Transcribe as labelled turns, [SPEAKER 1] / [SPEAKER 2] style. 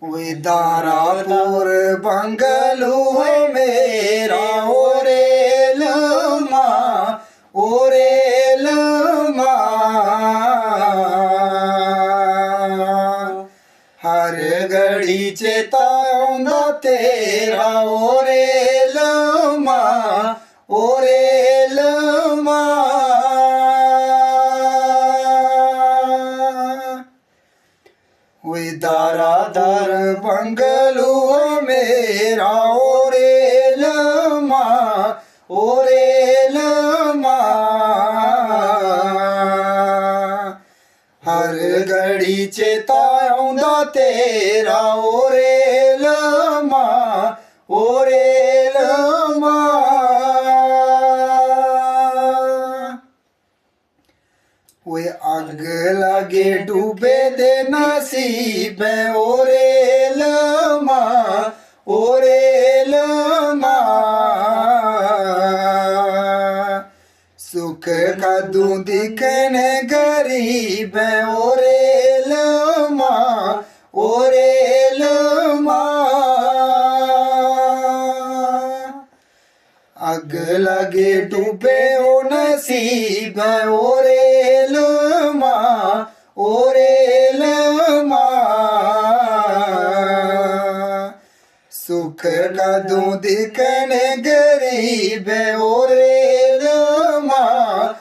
[SPEAKER 1] वे दारापुर बंगलू है मेरा ओरेल माँ हर घड़ी चेताऊंगा तेरा ओरेल माँ वे दारादार बंगलू मेरा ओरेल माँ हर घड़ी चेताऊंगा तेरा ओरेल माँ वे आग लगे डूबे दे नसीब ओरेल माँ सुख का दूं दिखने गरीब ओरेल माँ अग लगे डूबे ओ नसीब ओरेल माँ सुख का दूं दिखने गरीब ओरेल माँ